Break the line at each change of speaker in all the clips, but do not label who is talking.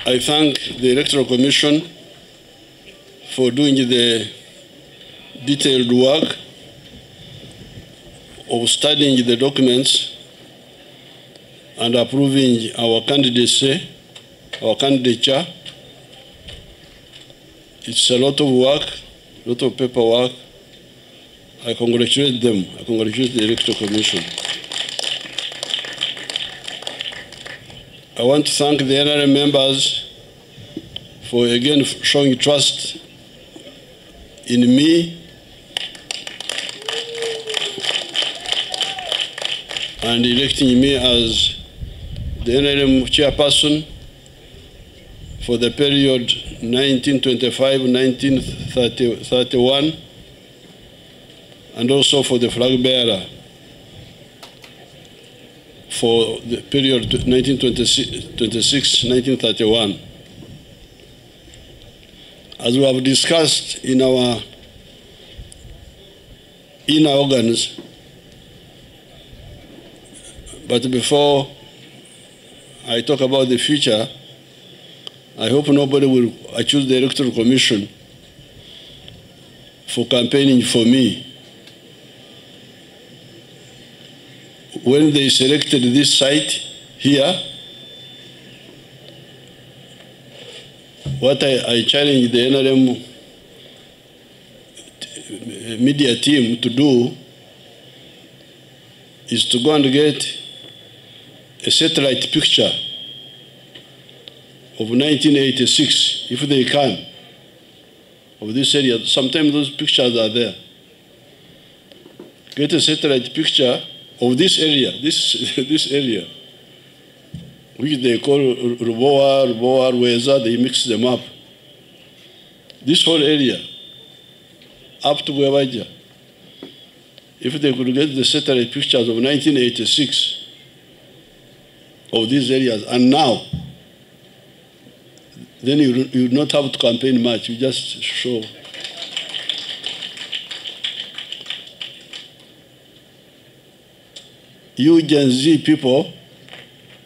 I thank the Electoral Commission for doing the detailed work of studying the documents and approving our candidacy, our candidature. It's a lot of work, a lot of paperwork. I congratulate them. I congratulate the Electoral Commission. I want to thank the NRM members for again showing trust in me and electing me as the NRM chairperson for the period 1925-1931, and also for the flag bearer for the period 1926-1931. As we have discussed in our inner organs, but before I talk about the future, I hope nobody will accuse the Electoral Commission for campaigning for me. When they selected this site here, what I challenged the NRM media team to do is to go and get a satellite picture of 1986, if they can, of this area. Sometimes those pictures are there. Get a satellite picture of this area, this area, which they call Ruboa, Weza, they mix them up. This whole area, up to Gwewaja. If they could get the satellite pictures of 1986 of these areas, and now, then you not have to campaign much, you just show. You Gen Z people,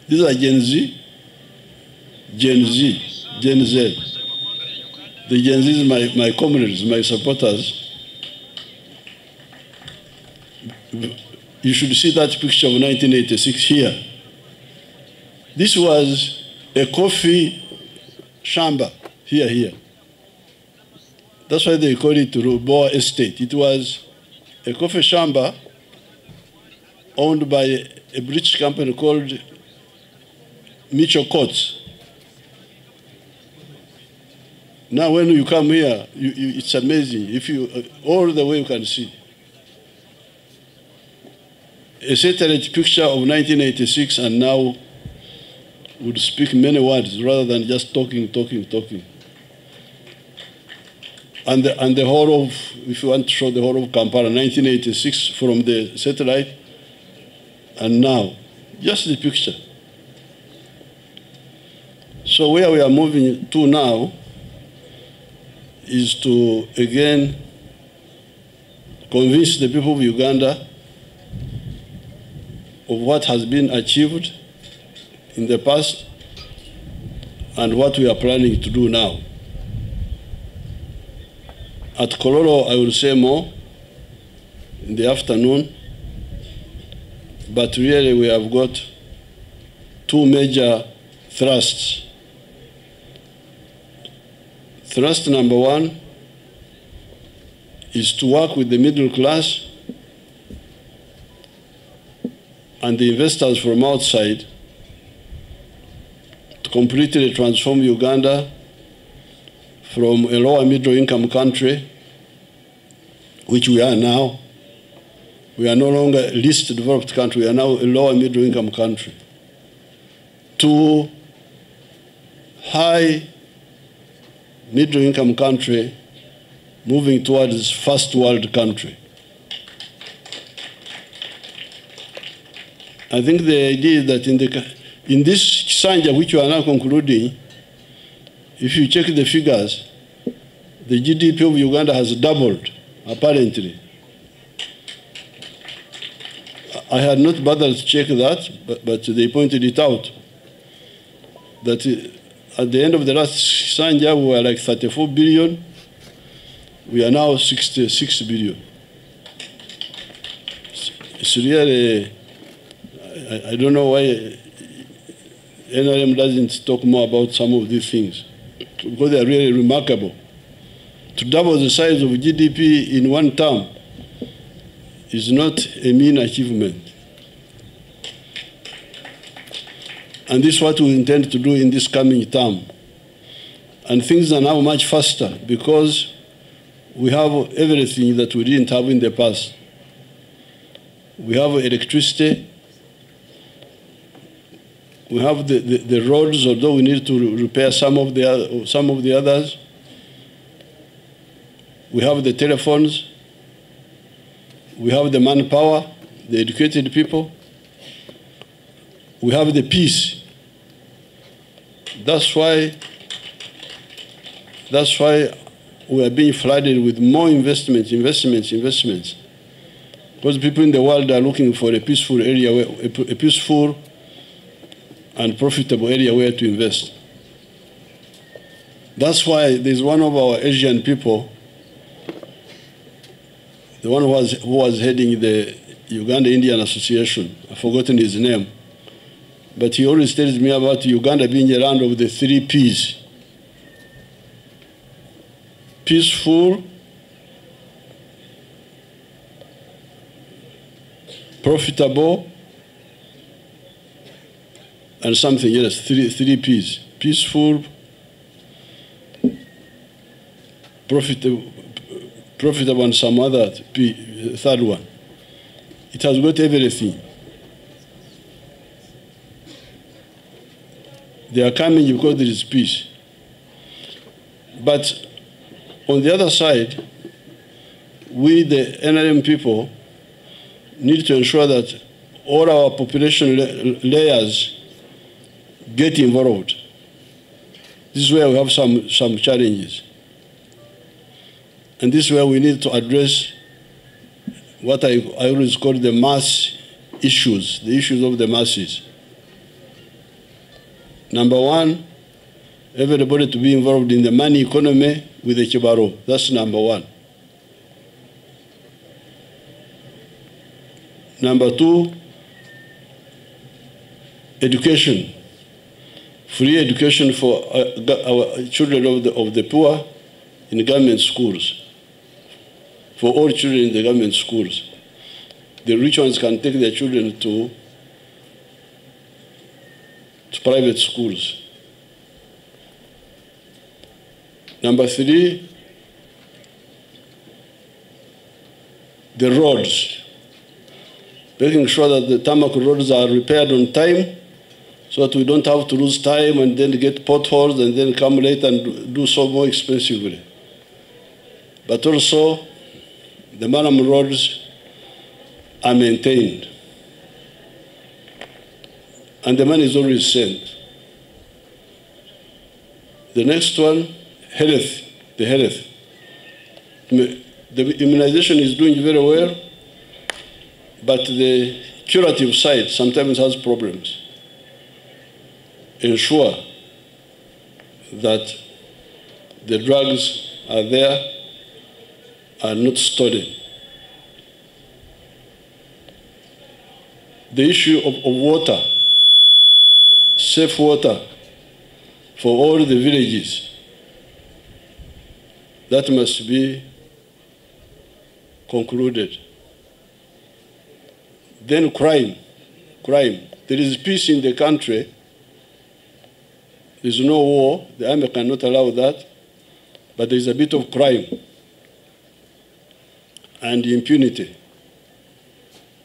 these are Gen Z, Gen Z. The Gen Z is my comrades, my supporters. You should see that picture of 1986 here. This was a coffee shamba here. That's why they call it Ruboa Estate. It was a coffee shamba owned by a British company called Mitchell Courts. Now when you come here, it's amazing. If you, all the way you can see. A satellite picture of 1986 and now would speak many words rather than just talking. And the whole of, if you want to show the whole of Kampala, 1986 from the satellite, and now, just the picture. So where we are moving to now is to, again, convince the people of Uganda of what has been achieved in the past and what we are planning to do now. At Kololo, I will say more in the afternoon, but really we have got two major thrusts. Thrust number one is to work with the middle class and the investors from outside to completely transform Uganda from a lower middle income country, which we are now. We are no longer a least developed country, we are now a lower middle income country, to high middle income country moving towards first world country. I think the idea is that in this Sanja, which we are now concluding, if you check the figures, the GDP of Uganda has doubled, apparently. I had not bothered to check that, but they pointed it out, that at the end of the last Sanja, we were like 34 billion. We are now 66 billion. It's really, I don't know why NRM doesn't talk more about some of these things, because they are really remarkable. To double the size of GDP in one term is not a mean achievement. And this is what we intend to do in this coming term. And things are now much faster because we have everything that we didn't have in the past. We have electricity. We have the roads, although we need to repair some of the others. We have the telephones. We have the manpower, the educated people. We have the peace. That's why we are being flooded with more investments. Because people in the world are looking for a peaceful area, a peaceful and profitable area where to invest. That's why there's one of our Asian people, the one who was heading the Uganda-Indian Association. I've forgotten his name. But he always tells me about Uganda being a land of the 3 Ps. Peaceful, profitable, and something else, three Ps. Peaceful, profitable, and some other third one. It has got everything. They are coming because there is peace. But on the other side, we, the NRM people, need to ensure that all our population layers get involved. This is where we have some challenges. And this is where we need to address what I always call the mass issues, the issues of the masses. Number one, everybody to be involved in the money economy with the Kibaro. That's number one. Number two, education. Free education for our children of the poor in government schools. For all children in the government schools. The rich ones can take their children to private schools. Number three, the roads. Making sure that the tarmac roads are repaired on time so that we don't have to lose time and then get potholes and then come late and do so more expensively. But also, the Manam roads are maintained. And the money is always sent. The next one, health, the health. The immunization is doing very well, but the curative side sometimes has problems. Ensure that the drugs are there, are not stolen. The issue of water, safe water for all the villages, that must be concluded. Then crime. There is peace in the country. There is no war. The army cannot allow that. But there is a bit of crime and impunity.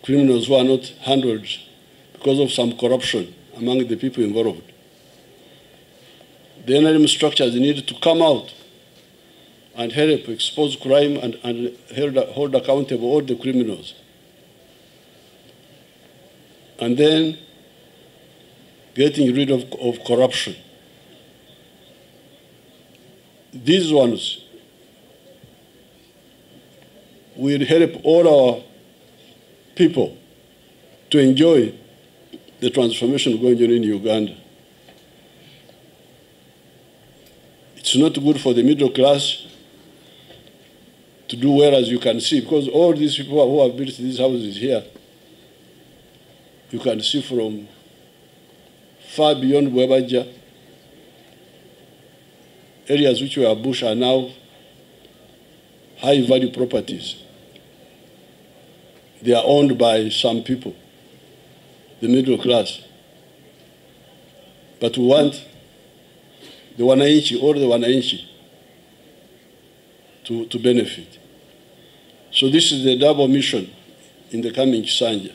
Criminals who are not handled because of some corruption among the people involved. The NRM structures need to come out and help expose crime and hold accountable all the criminals. And then getting rid of corruption. These ones will help all our people to enjoy the transformation going on in Uganda. It's not good for the middle class to do well, as you can see, because all these people who have built these houses here, you can see from far beyond Bwebaja, areas which were bush are now high-value properties. They are owned by some people, the middle class. But we want the wananchi, all the wananchi, to benefit. So this is the double mission in the coming Kisanja.